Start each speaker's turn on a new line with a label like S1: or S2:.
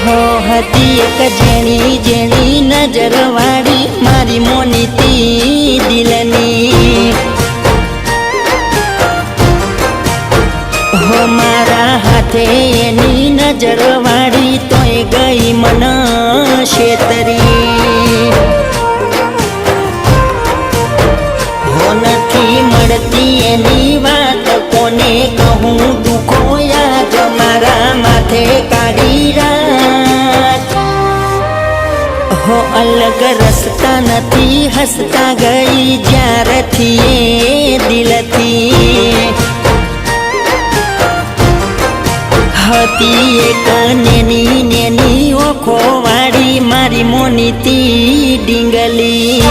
S1: હો હતી એક જેણી જેણી નજર વાળી મારી મોનીતી દિલની હો મારા હાથે એની નજર વાળી તોય ગઈ મન શેતરી હો નથી મળતી એની વાત કોને કહું દુખો યાદ મારા માથે કાઢી રાત હો અલગ રસ્તા નથી હસતા ગઈ જ્યારથી એ દિલથી હતી એક નેની નેની ઓખો વાળી મારી મોનીતી ડીંગલી